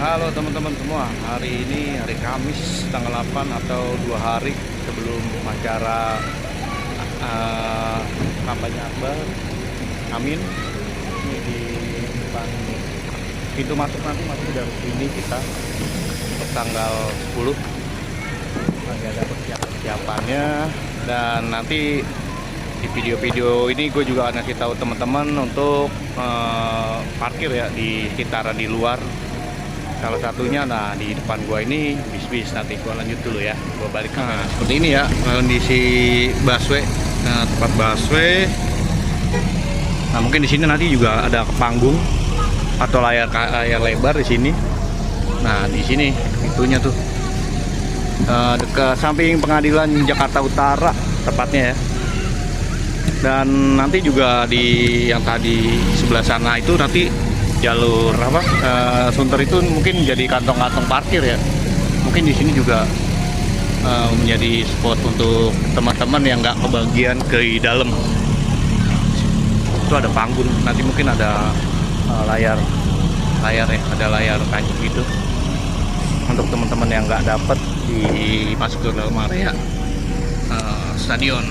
Halo teman-teman semua, hari ini hari Kamis tanggal 8 atau 2 hari sebelum acara kampanye Akbar. Amin. Ini di depan pintu masuk, nanti masuk dari sini kita untuk tanggal 10. Lagi ada persiapannya, dan nanti di video-video ini gue juga akan kasih tahu teman-teman untuk parkir ya di sekitaran di luar. Salah satunya nah di depan gua ini bis-bis. Nanti gua lanjut dulu ya. Gua balik kamera. Seperti ini ya kondisi busway. Nah, tempat busway. Nah, mungkin di sini nanti juga ada panggung atau layar lebar di sini. Nah, di sini pintunya tuh dekat samping Pengadilan Jakarta Utara tepatnya ya. Dan nanti juga di yang tadi sebelah sana itu nanti jalur Sunter itu mungkin jadi kantong-kantong parkir ya. Mungkin di sini juga menjadi spot untuk teman-teman yang nggak kebagian ke dalam. Itu ada panggung, nanti mungkin ada layar ya, ada layar kayu gitu untuk teman-teman yang nggak dapat masuk ke dalam area stadion.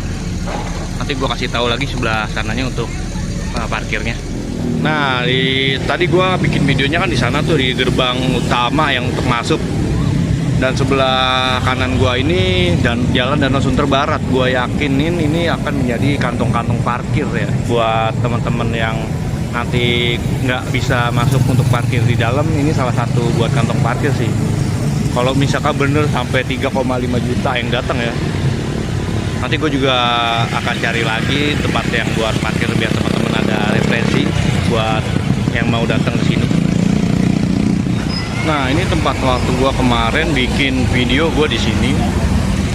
Nanti gua kasih tahu lagi sebelah sananya untuk parkirnya. Nah, tadi gua bikin videonya kan di sana tuh di gerbang utama yang untuk masuk, dan sebelah kanan gua ini dan Jalan Danau Sunter Barat. Gua yakinin ini akan menjadi kantong-kantong parkir ya buat teman-teman yang nanti nggak bisa masuk untuk parkir di dalam. Ini salah satu buat kantong parkir sih. Kalau misalkan bener sampai 3,5 juta yang datang ya, nanti gue juga akan cari lagi tempat yang buat parkir biar teman-teman ada referensi buat yang mau datang ke sini. Nah, ini tempat waktu gua kemarin bikin video gua di sini,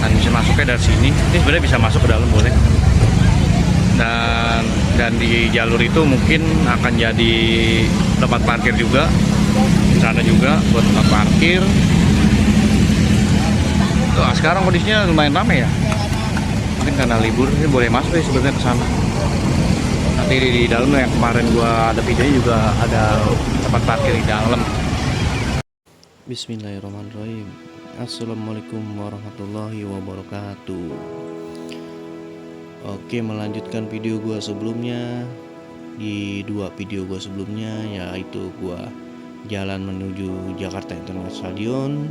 dan bisa masuknya dari sini. Ini sebenarnya bisa masuk ke dalam boleh. Dan di jalur itu mungkin akan jadi tempat parkir juga. Di sana juga buat tempat parkir. Tuh, sekarang kondisinya lumayan ramai ya. Mungkin karena libur ini boleh masuk ya sebenarnya ke sana. Nanti di dalam yang kemarin gua ada videonya juga ada tempat parkir di dalam. Bismillahirrahmanirrahim. Assalamualaikum warahmatullahi wabarakatuh. Oke, melanjutkan video gua sebelumnya. Di dua video gua sebelumnya, yaitu gua jalan menuju Jakarta International Stadium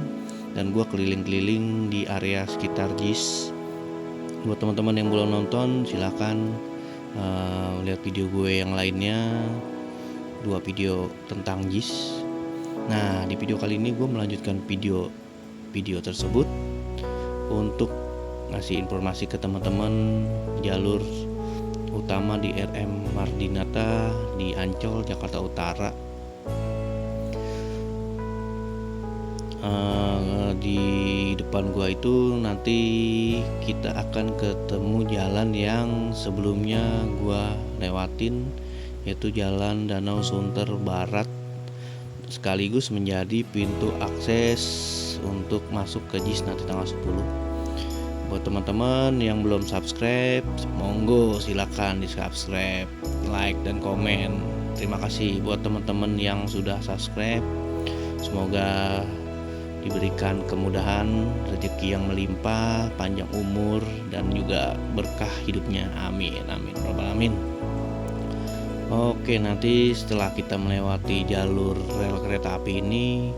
dan gua keliling-keliling di area sekitar JIS. Buat teman-teman yang belum nonton, silakan lihat video gue yang lainnya, dua video tentang JIS. Nah, di video kali ini gue melanjutkan video tersebut untuk ngasih informasi ke teman-teman jalur utama di RM Mardinata di Ancol, Jakarta Utara. Di depan gua itu nanti kita akan ketemu jalan yang sebelumnya gua lewatin, yaitu Jalan Danau Sunter Barat, sekaligus menjadi pintu akses untuk masuk ke JIS nanti tanggal 10. Buat teman-teman yang belum subscribe, monggo silakan di subscribe, like dan komen. Terima kasih buat teman-teman yang sudah subscribe. Semoga diberikan kemudahan, rezeki yang melimpah, panjang umur, dan juga berkah hidupnya. Amin, amin, rabbal alamin. Oke, nanti setelah kita melewati jalur rel kereta api ini,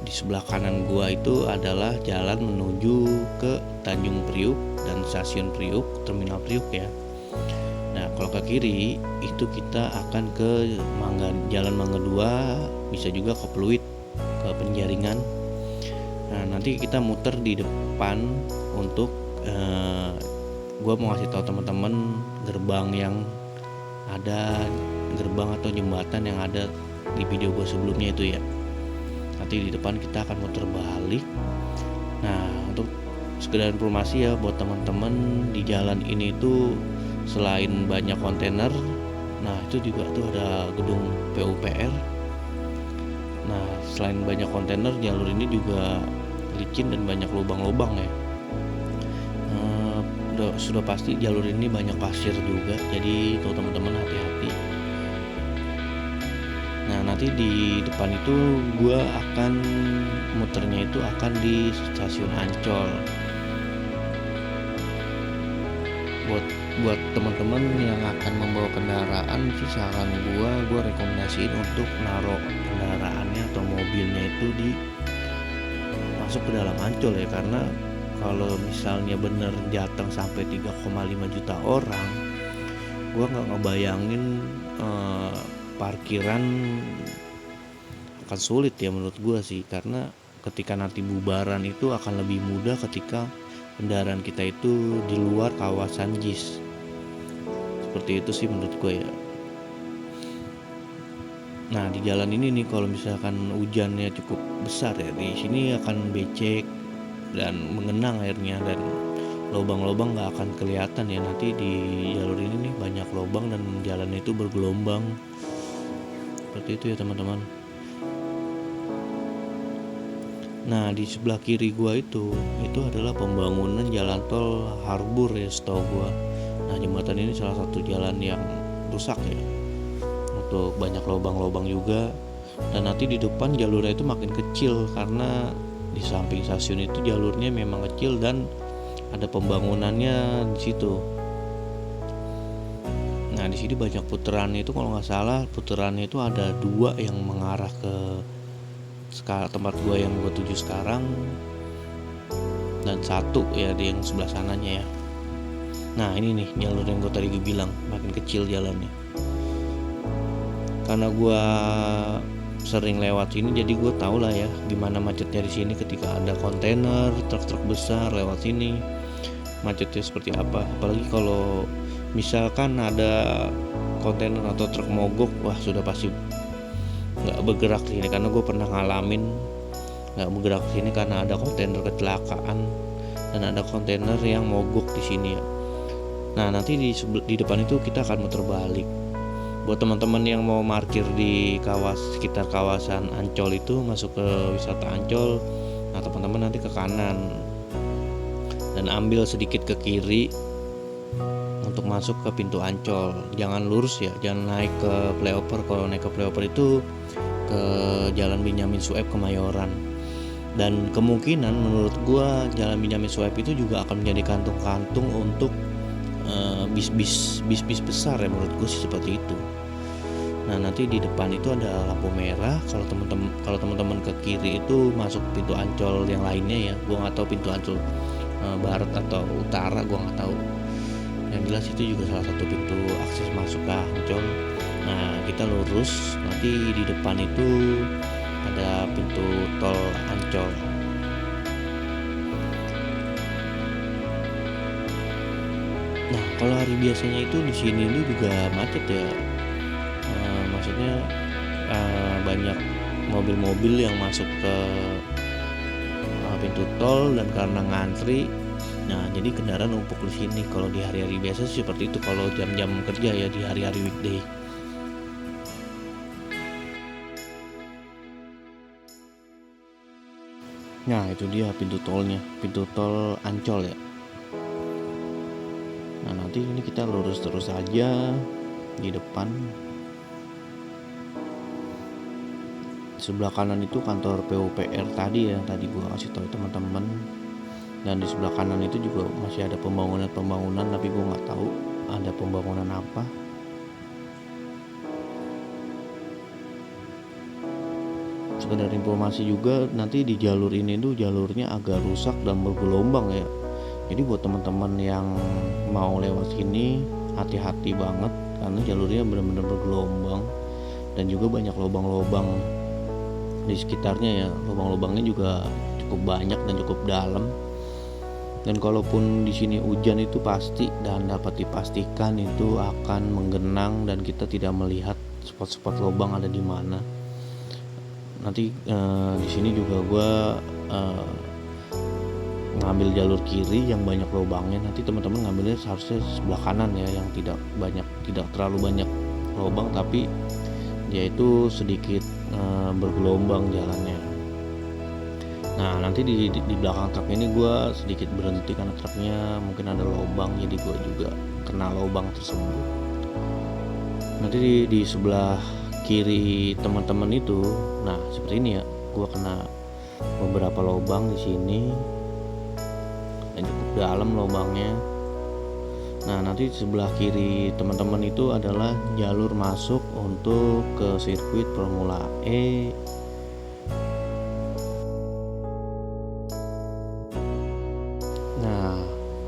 di sebelah kanan gua itu adalah jalan menuju ke Tanjung Priuk dan stasiun Priuk, terminal Priuk ya. Nah, kalau ke kiri itu kita akan ke Jalan Mangga 2, bisa juga ke Pluit, ke Penjaringan. Nah, nanti kita muter di depan untuk gue mau ngasih tahu teman-teman gerbang atau jembatan yang ada di video gue sebelumnya itu ya. Nanti di depan kita akan muter balik. Nah, untuk sekedar informasi ya buat teman-teman, di jalan ini tuh selain banyak kontainer, nah itu juga tuh ada gedung PUPR. Nah, selain banyak kontainer, jalur ini juga licin dan banyak lubang-lubang ya. Sudah pasti jalur ini banyak pasir juga, jadi kalau teman-teman hati-hati. Nah, nanti di depan itu gue akan muternya itu akan di stasiun Ancol. Buat teman-teman yang akan membawa kendaraan sih, saran gue rekomendasiin untuk naruh kendaraannya atau mobilnya itu masuk ke dalam Ancol ya, karena kalau misalnya bener jateng sampai 3,5 juta orang, gue nggak ngebayangin parkiran akan sulit ya menurut gue sih, karena ketika nanti bubaran itu akan lebih mudah ketika kendaraan kita itu di luar kawasan JIS. Seperti itu sih menurut gue ya. Nah di jalan ini nih kalau misalkan hujannya cukup besar ya, di sini akan becek dan mengenang airnya, dan lubang-lubang nggak akan kelihatan ya. Nanti di jalur ini nih banyak lubang dan jalannya itu bergelombang. Seperti itu ya teman-teman. Nah di sebelah kiri gua itu adalah pembangunan jalan tol Harbur ya setahu gua. Nah jembatan ini salah satu jalan yang rusak ya, untuk banyak lubang-lubang juga. Dan nanti di depan jalurnya itu makin kecil karena di samping stasiun itu jalurnya memang kecil dan ada pembangunannya di situ. Nah di sini banyak puterannya itu, kalau nggak salah puterannya itu ada 2 yang mengarah ke tempat gua yang gua tuju sekarang, dan 1 ya di yang sebelah sananya ya. Nah ini nih jalur yang gua tadi bilang makin kecil jalannya. Karena gua sering lewat sini jadi gue tau lah ya gimana macetnya di sini ketika ada kontainer, truk-truk besar lewat sini, macetnya seperti apa. Apalagi kalau misalkan ada kontainer atau truk mogok, wah sudah pasti nggak bergerak di sini, karena gue pernah ngalamin nggak bergerak di sini karena ada kontainer kecelakaan dan ada kontainer yang mogok di sini ya. Nah nanti di depan itu kita akan muter balik. Buat teman-teman yang mau parkir di sekitar kawasan Ancol itu, masuk ke wisata Ancol, nah teman-teman nanti ke kanan dan ambil sedikit ke kiri untuk masuk ke pintu Ancol. Jangan lurus ya, jangan naik ke flyover. Kalau naik ke flyover itu ke Jalan Benyamin Sueb Kemayoran. Dan kemungkinan menurut gua Jalan Benyamin Sueb itu juga akan menjadi kantung-kantung untuk bis besar ya, menurut gue sih seperti itu. Nah nanti di depan itu ada lampu merah. Kalau teman-teman ke kiri itu masuk pintu Ancol yang lainnya ya. Gue nggak tahu pintu Ancol barat atau utara, gue nggak tahu. Yang jelas itu juga salah satu pintu akses masuk ke Ancol. Nah kita lurus, nanti di depan itu ada pintu tol Ancol. Nah kalau hari biasanya itu di sini juga macet ya. Maksudnya banyak mobil-mobil yang masuk ke pintu tol, dan karena ngantri, nah jadi kendaraan numpuk di sini. Kalau di hari-hari biasa sih seperti itu, kalau jam-jam kerja ya, di hari-hari weekday. Nah itu dia pintu tolnya, pintu tol Ancol ya. Nah nanti ini kita lurus terus aja di depan. Sebelah kanan itu kantor PUPR tadi ya, tadi gua kasih tahu teman-teman. Dan di sebelah kanan itu juga masih ada pembangunan, tapi gua nggak tahu ada pembangunan apa. Sekedar informasi juga, nanti di jalur ini tuh jalurnya agak rusak dan bergelombang ya. Jadi buat teman-teman yang mau lewat sini hati-hati banget, karena jalurnya benar-benar bergelombang dan juga banyak lubang-lubang di sekitarnya ya. Lubang-lubangnya juga cukup banyak dan cukup dalam. Dan kalaupun di sini hujan itu pasti dan dapat dipastikan itu akan menggenang dan kita tidak melihat spot-spot lubang ada di mana. Nanti di sini juga gue ngambil jalur kiri yang banyak lubangnya. Nanti teman-teman ngambilnya seharusnya sebelah kanan ya, yang tidak terlalu banyak lubang, tapi dia itu sedikit bergelombang jalannya. Nah nanti di belakang truk ini gue sedikit berhenti karena truknya mungkin ada lubang, jadi gue juga kena lubang tersebut. Nanti di sebelah kiri teman-teman itu, nah seperti ini ya, gua kena beberapa lubang di sini dan cukup dalam lubangnya. Nah nanti di sebelah kiri teman-teman itu adalah jalur masuk untuk ke sirkuit Formula E. Nah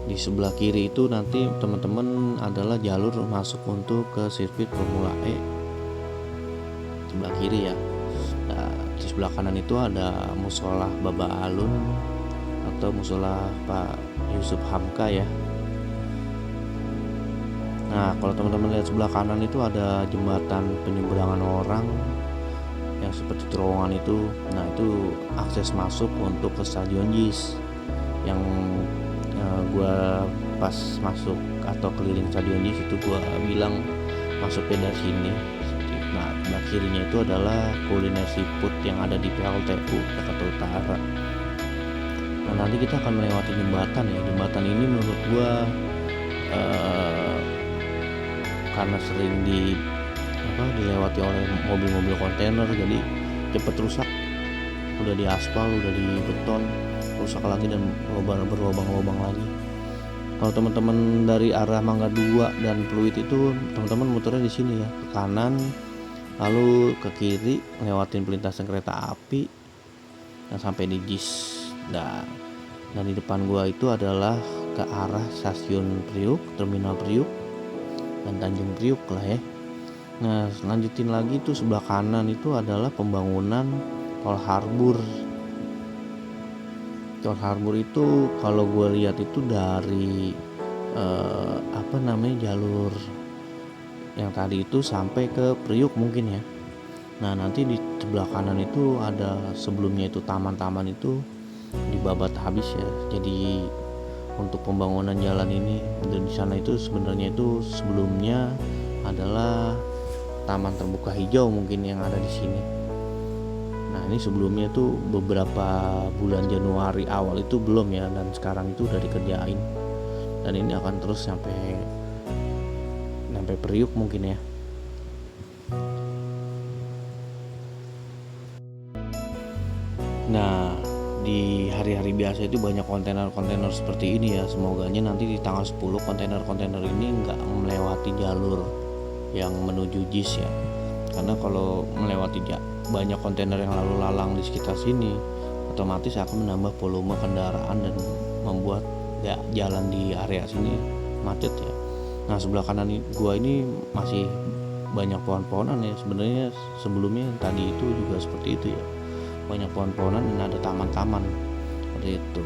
di sebelah kiri itu nanti teman-teman adalah jalur masuk untuk ke sirkuit Formula E, sebelah kiri ya. Nah, di sebelah kanan itu ada musola Baba Alun atau musola Pak Yusuf Hamka ya. Nah kalau teman-teman lihat sebelah kanan itu ada jembatan penyeberangan orang yang seperti terowongan itu. Nah itu akses masuk untuk ke Stadion JIS yang gua pas masuk atau keliling Stadion JIS itu gua bilang masuknya dari sini. Nah sebelah kirinya itu adalah kuliner seafood yang ada di PLTU Jakarta Utara. Nah nanti kita akan melewati jembatan ya. Jembatan ini menurut gua karena sering dilewati oleh mobil-mobil kontainer jadi cepet rusak. Udah di aspal, udah di beton, rusak lagi dan berlubang-lubang lagi. Kalau teman-teman dari arah Mangga 2 dan Pluit itu teman-teman muternya di sini ya, ke kanan lalu ke kiri lewatin pelintasan kereta api dan sampai di JIS. Dan di depan gua itu adalah ke arah stasiun Priuk, terminal Priuk dan Tanjung Priuk lah ya. Nah lanjutin lagi tuh sebelah kanan itu adalah pembangunan Tol Harbur. Tol Harbur itu kalau gue lihat itu dari jalur yang tadi itu sampai ke Priuk mungkin ya. Nah nanti di sebelah kanan itu ada, sebelumnya itu taman-taman itu dibabat habis ya. Jadi untuk pembangunan jalan ini, dan di sana itu sebenarnya itu sebelumnya adalah taman terbuka hijau mungkin yang ada di sini. Nah ini sebelumnya itu beberapa bulan Januari awal itu belum ya, dan sekarang itu udah dikerjain dan ini akan terus sampai Priuk mungkin ya. Nah di hari-hari biasa itu banyak kontainer-kontainer seperti ini ya. Semoganya nanti di tanggal 10 kontainer-kontainer ini nggak melewati jalur yang menuju JIS ya. Karena kalau melewati banyak kontainer yang lalu lalang di sekitar sini, otomatis akan menambah volume kendaraan dan membuat jalan di area sini macet ya. Nah sebelah kanan gua ini masih banyak pohon-pohonan ya. Sebenarnya sebelumnya tadi itu juga seperti itu ya, banyak pohon-pohonan dan ada taman-taman seperti itu.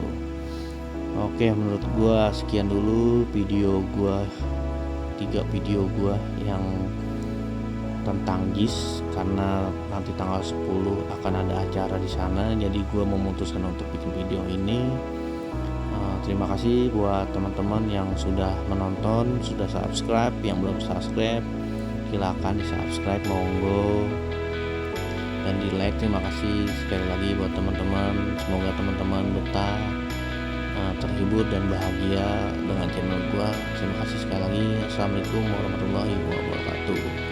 Oke, menurut gua sekian dulu video gua, 3 video gua yang tentang JIS, karena nanti tanggal 10 akan ada acara di sana, jadi gua memutuskan untuk bikin video ini. Terima kasih buat teman-teman yang sudah menonton, sudah subscribe. Yang belum subscribe silakan di subscribe, monggo, dan di like. Terima kasih sekali lagi buat teman-teman. Semoga teman-teman betah, terhibur dan bahagia dengan channel gua. Terima kasih sekali lagi. Assalamualaikum warahmatullahi wabarakatuh.